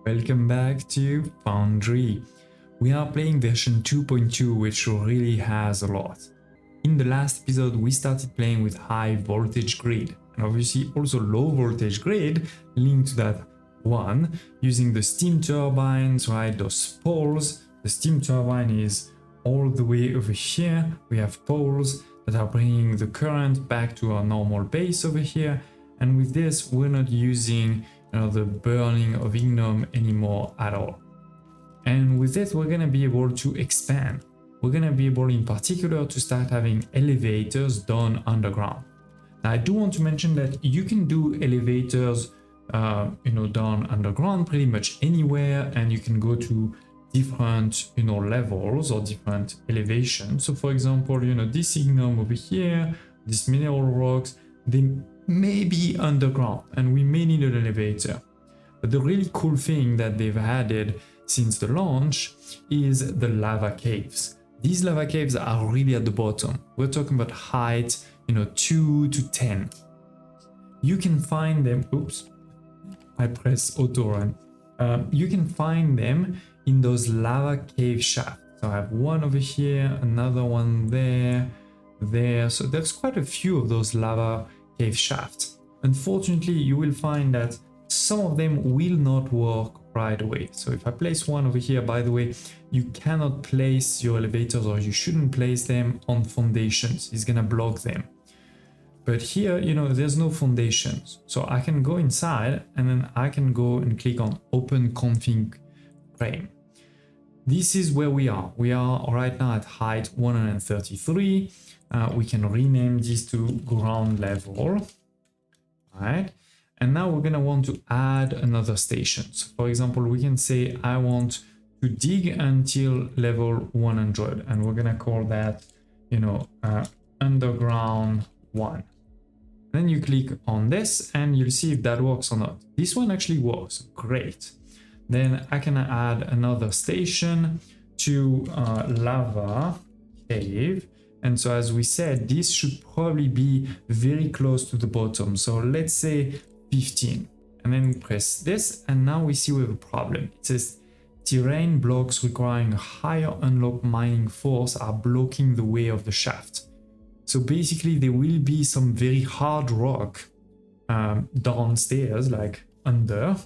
Welcome back to Foundry. We are playing version 2.2, which really has a lot. In the last episode, we started playing with high voltage grid, and obviously also low voltage grid linked to that one, using the steam turbines, right, those poles. The steam turbine is all the way over here. We have poles that are bringing the current back to our normal base over here, and with this, we're not using the burning of ignom anymore at all. And with it, we're going to be able to expand. We're going to be able in particular to start having elevators done underground. Now, I do want to mention that you can do elevators done underground pretty much anywhere, and you can go to different levels or different elevations. So for example, this ignom over here, this mineral rocks, they may be underground and we may need an elevator. But the really cool thing that they've added since the launch is the lava caves. These lava caves are really at the bottom. We're talking about height 2 to 10. You can find them, oops, I press auto run. You can find them in those lava cave shafts. So I have one over here, another one there. So there's quite a few of those lava cave shafts. Unfortunately, you will find that some of them will not work right away. So if I place one over here, by the way, you cannot place your elevators, or you shouldn't place them on foundations. It's gonna block them. But here, there's no foundations. So I can go inside and then I can go and click on open config frame. This is where we are. We are right now at height 133. We can rename this to ground level, right? And now we're gonna want to add another station. So for example, we can say I want to dig until level 100, and we're gonna call that, underground 1. Then you click on this and you'll see if that works or not. This one actually works, great. Then I can add another station to lava cave. And so as we said, this should probably be very close to the bottom. So let's say 15. And then we press this, and now we see we have a problem. It says terrain blocks requiring a higher unlock mining force are blocking the way of the shaft. So basically there will be some very hard rock downstairs, like under,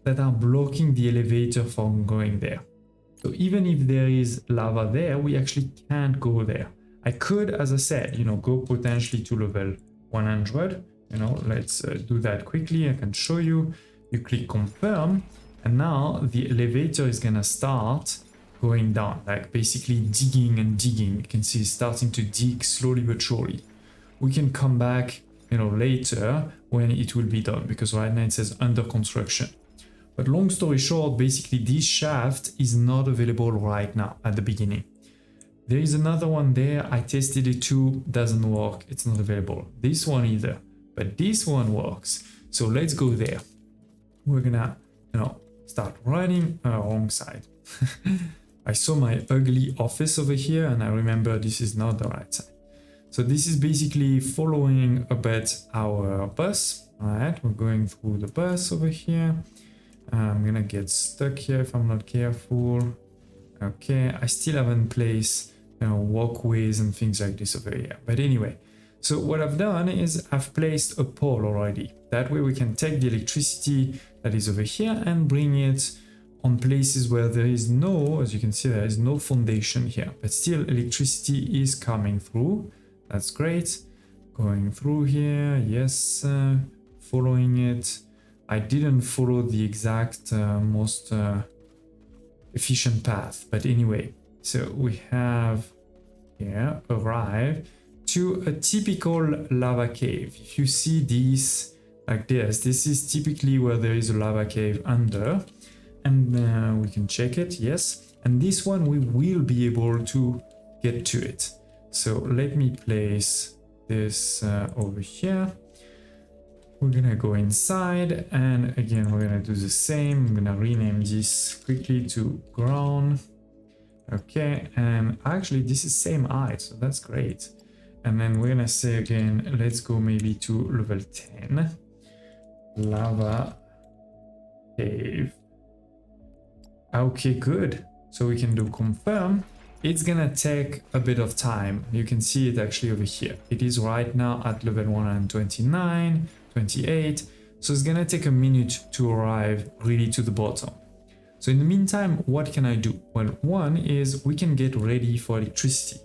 that are blocking the elevator from going there. So even if there is lava there, we actually can't go there. I could, as I said, go potentially to level 100. Let's do that quickly. I can show you. You click confirm, and now the elevator is gonna start going down, like basically digging and digging. You can see it's starting to dig slowly but surely. We can come back, later when it will be done, because right now it says under construction. But long story short, basically this shaft is not available right now at the beginning. There is another one there. I tested it too, doesn't work. It's not available. This one either, but this one works. So let's go there. We're gonna, start running wrong side. I saw my ugly office over here and I remember this is not the right side. So this is basically following a bit our bus. All right, we're going through the bus over here. I'm gonna get stuck here if I'm not careful. Okay, I still haven't placed walkways and things like this over here. But anyway, so what I've done is I've placed a pole already. That way we can take the electricity that is over here and bring it on places where there is no, as you can see, there is no foundation here, but still electricity is coming through. That's great. Going through here, yes, following it. I didn't follow the exact most efficient path, but anyway, so we have here arrived to a typical lava cave. If you see these like this is typically where there is a lava cave under, and we can check it, yes, and this one we will be able to get to it. So let me place this over here. We're gonna go inside, and again we're gonna do the same. I'm gonna rename this quickly to ground. Okay, and actually this is same height, so that's great. And then we're gonna say again, let's go maybe to level 10. Lava cave Okay, good. So we can do confirm. It's gonna take a bit of time. You can see it actually over here. It is right now at level 129, 28. So it's gonna take a minute to arrive really to the bottom. So in the meantime, what can I do? Well, one is we can get ready for electricity.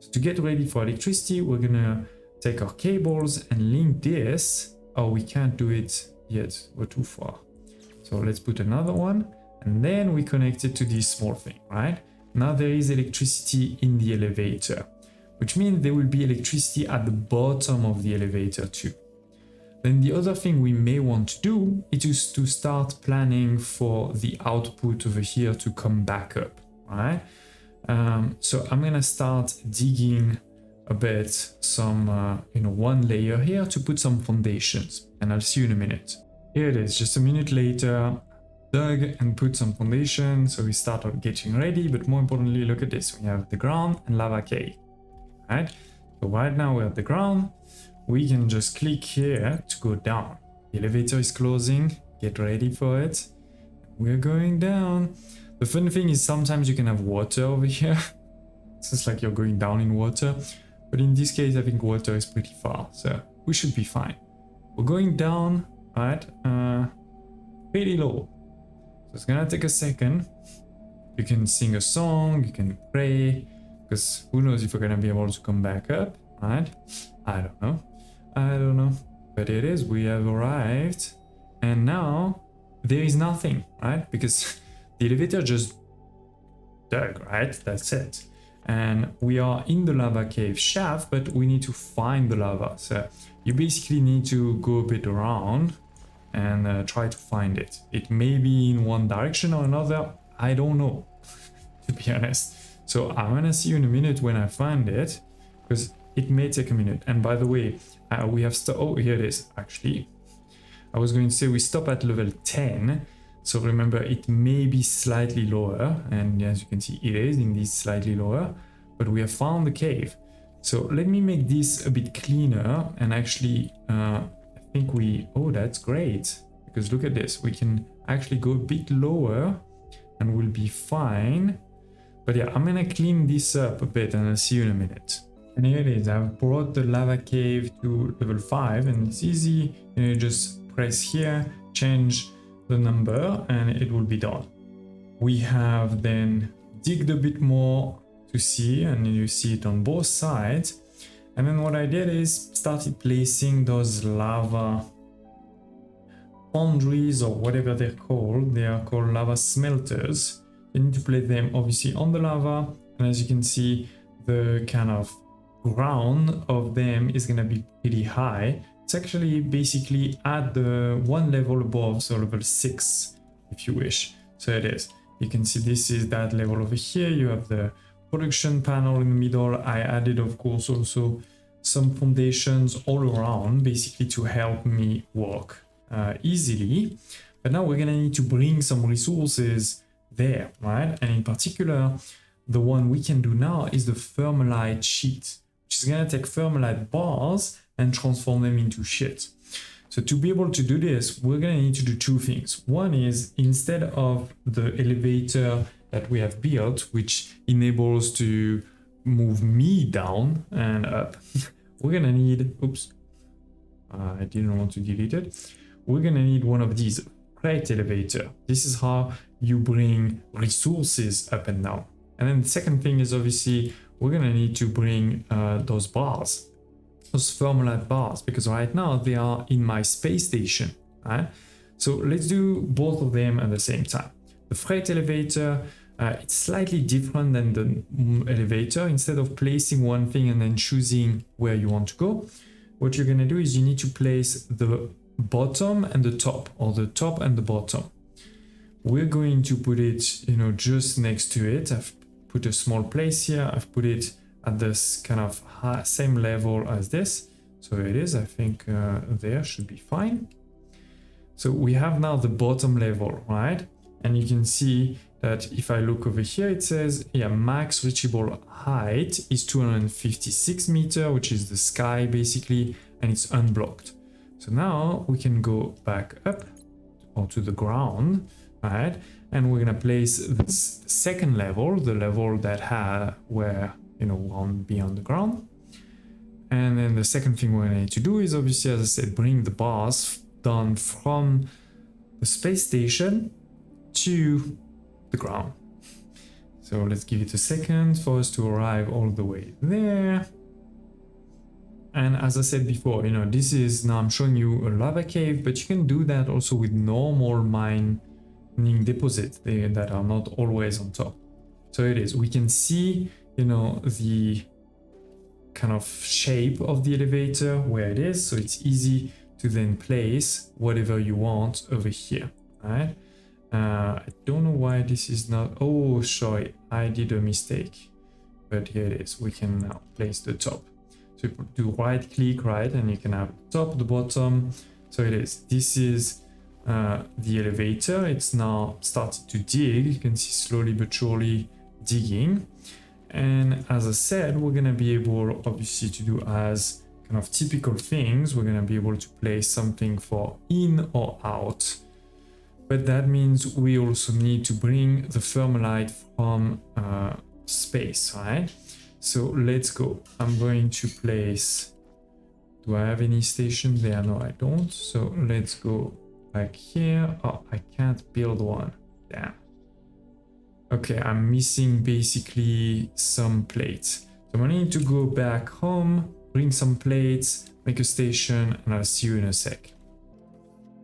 So to get ready for electricity, we're gonna take our cables and link this. Oh, we can't do it yet. We're too far. So let's put another one. And then we connect it to this small thing, right? Now there is electricity in the elevator, which means there will be electricity at the bottom of the elevator too. Then the other thing we may want to do is to start planning for the output over here to come back up, right? So I'm gonna start digging a bit some, one layer here to put some foundations, and I'll see you in a minute. Here it is, just a minute later. Dug and put some foundation, so we start getting ready. But more importantly, look at this, we have the ground and lava cave, right? So right now we're at the ground. We can just click here to go down. The elevator is closing, get ready for it. We're going down. The fun thing is sometimes you can have water over here. It's just like you're going down in water, but in this case I think water is pretty far, so we should be fine. We're going down, right? Pretty low. It's gonna take a second. You can sing a song, you can pray, because who knows if we're gonna be able to come back up, right? I don't know. But it is, we have arrived, and now there is nothing, right? Because the elevator just dug, right? That's it. And we are in the lava cave shaft, but we need to find the lava. So you basically need to go a bit around and try to find it. It may be in one direction or another, I don't know, to be honest. So I'm gonna see you in a minute when I find it, because it may take a minute. And by the way, we have oh, here it is, actually. I was going to say we stop at level 10, so remember it may be slightly lower, and as you can see it is indeed slightly lower, but we have found the cave. So let me make this a bit cleaner, and actually oh, that's great, because look at this, we can actually go a bit lower and we'll be fine. But yeah, I'm gonna clean this up a bit and I'll see you in a minute. And here it is, I've brought the lava cave to level 5, and it's easy. You just press here, change the number, and it will be done. We have then digged a bit more to see, and you see it on both sides. And then what I did is started placing those lava foundries, or whatever they're called. They are called lava smelters. You need to place them obviously on the lava, and as you can see, the kind of ground of them is going to be pretty high. It's actually basically at the one level above, so level 6 if you wish. So it is, you can see this is that level over here. You have the production panel in the middle. I added of course also some foundations all around, basically to help me work easily. But now we're gonna need to bring some resources there, right? And in particular, the one we can do now is the thermalite sheet, which is gonna take thermalite bars and transform them into shit. So to be able to do this, we're gonna need to do two things. One is, instead of the elevator that we have built, which enables to move me down and up, we're gonna need, oops, I didn't want to delete it. We're gonna need one of these, crate elevator. This is how you bring resources up and down. And then the second thing is obviously we're gonna need to bring those bars, those thermalite bars, because right now they are in my space station, right? So let's do both of them at the same time. The freight elevator, it's slightly different than the elevator. Instead of placing one thing and then choosing where you want to go, what you're gonna do is you need to place the bottom and the top, or the top and the bottom. We're going to put it, just next to it. I've put a small place here. I've put it at this kind of same level as this. So it is, I think there should be fine. So we have now the bottom level, right? And you can see that if I look over here, it says, yeah, max reachable height is 256 meters, which is the sky basically, and it's unblocked. So now we can go back up or to the ground, right? and we're gonna place this second level, the level that where won't be on the ground. And then the second thing we're gonna need to do is obviously, as I said, bring the bars down from the space station to the ground. So let's give it a second for us to arrive all the way there. And as I said before, this is, now I'm showing you a lava cave, but you can do that also with normal mining deposits that are not always on top. So it is, we can see, the kind of shape of the elevator where it is. So it's easy to then place whatever you want over here, right? I don't know why this is not, oh, sorry, I did a mistake, but here it is. We can now place the top. So you do right click, right, and you can have the top, the bottom. So it is, this is the elevator. It's now started to dig. You can see slowly but surely digging. And as I said, we're going to be able obviously to do as kind of typical things. We're going to be able to place something for in or out. But that means we also need to bring the thermalite from space, right? So let's go. I'm going to place, do I have any station there? No, I don't. So let's go back here. Oh, I can't build one. Damn. Okay, I'm missing basically some plates. So I need to go back home, bring some plates, make a station, and I'll see you in a sec.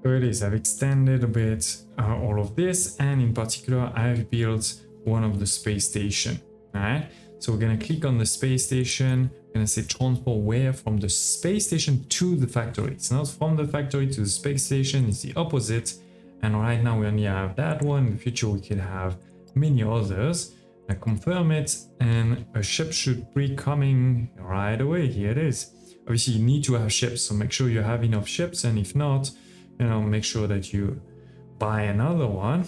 So it is, I've extended a bit all of this, and in particular, I've built one of the space station, right? So we're gonna click on the space station, we're gonna say transport where from the space station to the factory. It's not from the factory to the space station, it's the opposite. And right now we only have that one. In the future, we could have many others. I confirm it, and a ship should be coming right away. Here it is. Obviously, you need to have ships, so make sure you have enough ships, and if not, make sure that you buy another one,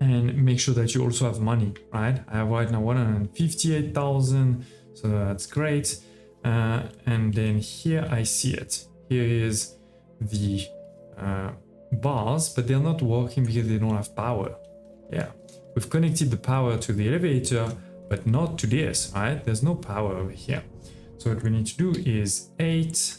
and make sure that you also have money, right? I have right now 158,000, so that's great. And then here I see it. Here is the bars, but they're not working because they don't have power. Yeah, we've connected the power to the elevator, but not to this, right? There's no power over here. So what we need to do is 8,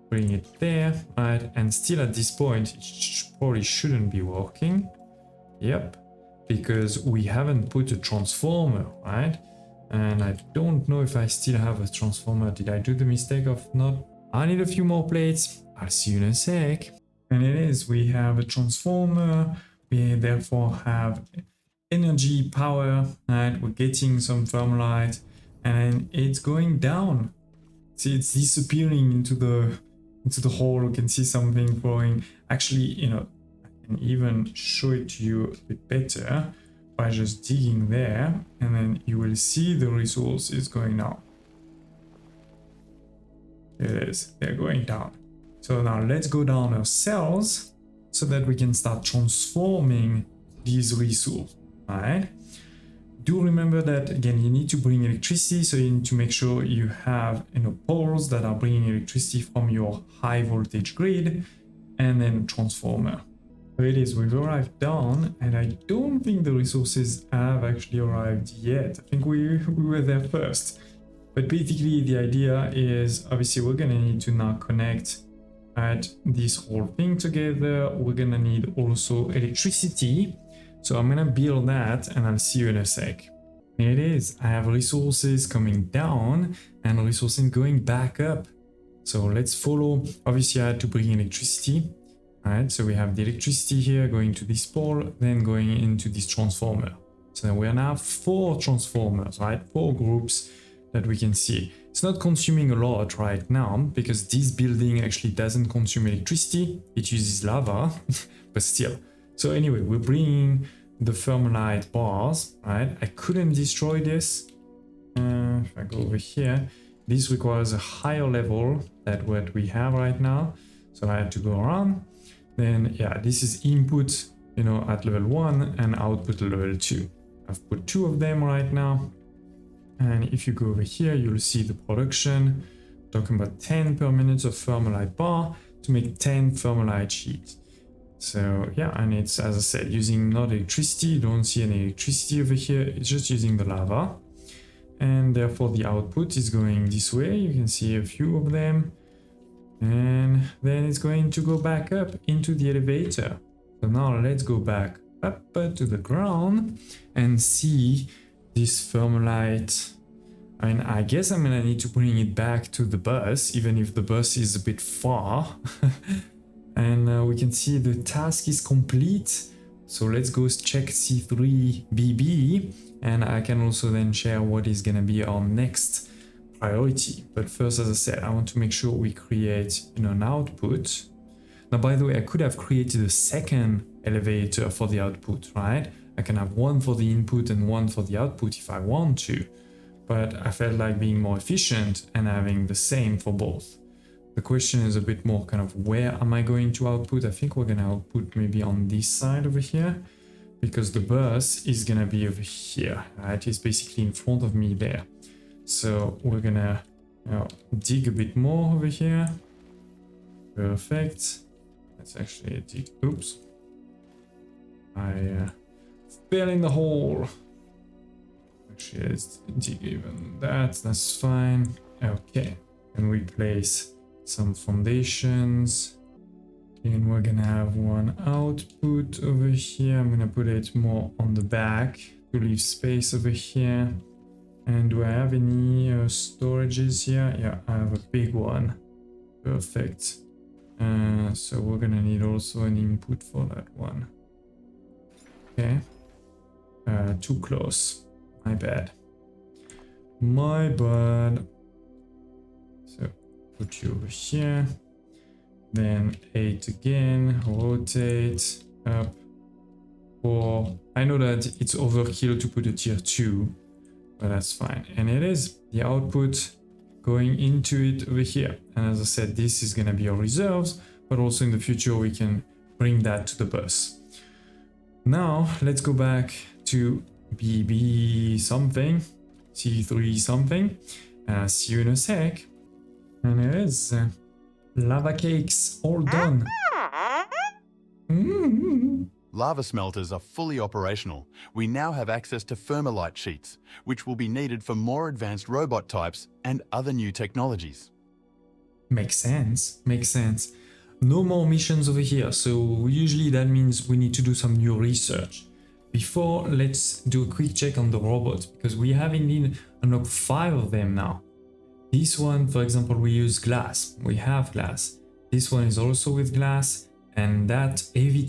bring it there, right? And still at this point, it probably shouldn't be working. Yep, because we haven't put a transformer, right? And I don't know if I still have a transformer. Did I do the mistake of not? I need a few more plates. I'll see you in a sec. And it is, we have a transformer. We therefore have energy, power, right? We're getting some thermalite, and it's going down. See, it's disappearing into the hole. You can see something flowing. Actually, I can even show it to you a bit better by just digging there, and then you will see the resources going down. There it is, they're going down. So now let's go down ourselves so that we can start transforming these resources, right? Do remember that, again, you need to bring electricity, so you need to make sure you have poles that are bringing electricity from your high voltage grid, and then transformer. So it is, we've arrived down, and I don't think the resources have actually arrived yet. I think we were there first. But basically the idea is, obviously we're gonna need to now connect this whole thing together. We're gonna need also electricity. So I'm gonna build that, and I'll see you in a sec. It is, I have resources coming down and resources going back up. So let's follow. Obviously I had to bring electricity. Alright, so we have the electricity here going to this pole, then going into this transformer. So we are now 4 transformers, right? 4 groups that we can see. It's not consuming a lot right now because this building actually doesn't consume electricity. It uses lava, but still. So anyway, we're bringing the thermalite bars, right? I couldn't destroy this. If I go over here, this requires a higher level than what we have right now. So I had to go around. Then yeah, this is input, at level 1 and output level 2. I've put 2 of them right now. And if you go over here, you'll see the production. Talking about 10 per minute of thermalite bar to make 10 thermalite sheets. So yeah, and it's, as I said, using not electricity. You don't see any electricity over here. It's just using the lava. And therefore the output is going this way. You can see a few of them. And then it's going to go back up into the elevator. So now let's go back up to the ground and see this thermalite. I mean, I guess I'm gonna need to bring it back to the bus, even if the bus is a bit far. And we can see the task is complete. So let's go check C3BB, and I can also then share what is gonna be our next priority. But first, as I said, I want to make sure we create, an output. Now, by the way, I could have created a second elevator for the output, right? I can have one for the input and one for the output if I want to. But I felt like being more efficient and having the same for both. The question is a bit more kind of where am I going to output? I think we're going to output maybe on this side over here, because the bus is going to be over here, right? It's basically in front of me there. So we're going to dig a bit more over here. Perfect. Let's actually dig. Oops. I fell in the hole. Actually, let's dig even that. That's fine. Okay. And we place some foundations. And we're gonna have one output over here. I'm gonna put it more on the back to leave space over here. And do I have any storages here? Yeah, I have a big one. Perfect. So we're gonna need also an input for that one. Okay. Too close. My bad. My bad. So put you over here. Then 8 again. Rotate up. 4. I know that it's overkill to put a tier 2, but that's fine. And it is the output going into it over here. And as I said, this is going to be our reserves, but also in the future we can bring that to the bus. Now let's go back to BB something, C3 something. See you in a sec. And it is lava cakes all done. Lava smelters are fully operational. We now have access to thermalite sheets, which will be needed for more advanced robot types and other new technologies. Makes sense. Makes sense. No more missions over here. So usually that means we need to do some new research. Before, let's do a quick check on the robots, because we have indeed unlocked 5 of them now. This one, for example, we use glass. We have glass. This one is also with glass. And that heavy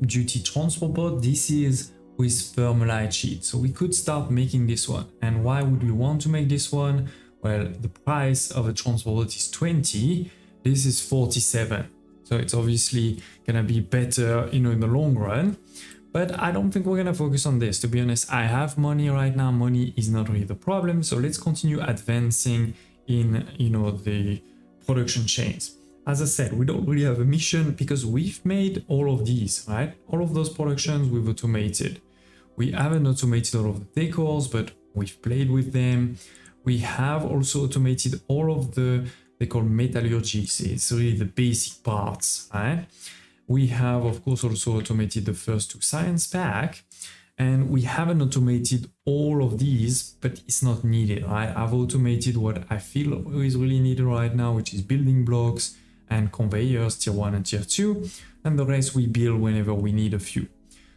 duty transport bot, this is with thermalite sheet. So we could start making this one. And why would we want to make this one? Well, the price of a transport bot is 20. This is 47. So it's obviously gonna be better, in the long run. But I don't think we're gonna focus on this. To be honest, I have money right now. Money is not really the problem. So let's continue advancing in, the production chains. As I said, we don't really have a mission because we've made all of these, right? All of those productions we've automated. We haven't automated all of the decors, but we've played with them. We have also automated all of they call metallurgy. It's really the basic parts, right? We have, of course, also automated the first 2 science pack, and we haven't automated all of these, but it's not needed, right? I've automated what I feel is really needed right now, which is building blocks and conveyors, tier 1 and tier 2, and the rest we build whenever we need a few.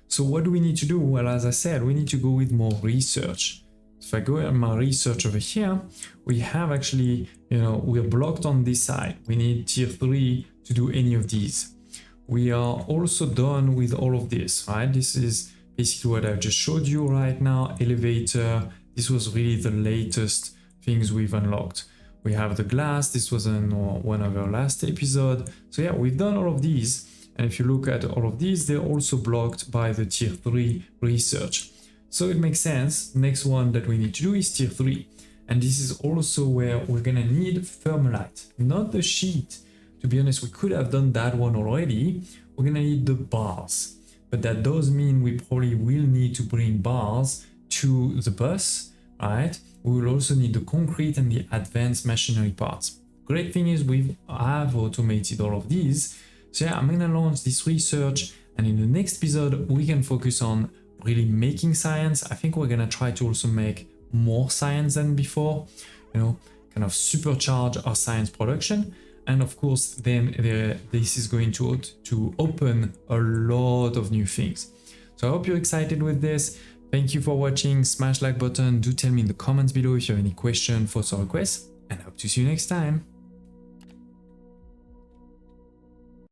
So what do we need to do? Well, as I said, we need to go with more research. If I go in my research over here, we have actually, we're blocked on this side. We need tier 3 to do any of these. We are also done with all of this, right? This is basically what I've just showed you right now. Elevator, this was really the latest things we've unlocked. We have the glass, this was in one of our last episode. So yeah, we've done all of these. And if you look at all of these, they're also blocked by the tier 3 research. So it makes sense. Next one that we need to do is tier 3. And this is also where we're gonna need thermalite, not the sheet. To be honest, we could have done that one already. We're gonna need the bars. But that does mean we probably will need to bring bars to the bus, right? We will also need the concrete and the advanced machinery parts. Great thing is we have automated all of these. So yeah, I'm gonna launch this research, and in the next episode we can focus on really making science. I think we're gonna try to also make more science than before, you know, kind of supercharge our science production. And of course, then this is going to open a lot of new things. So I hope you're excited with this. Thank you for watching. Smash like button. Do tell me in the comments below if you have any questions, thoughts, or requests, and hope to see you next time.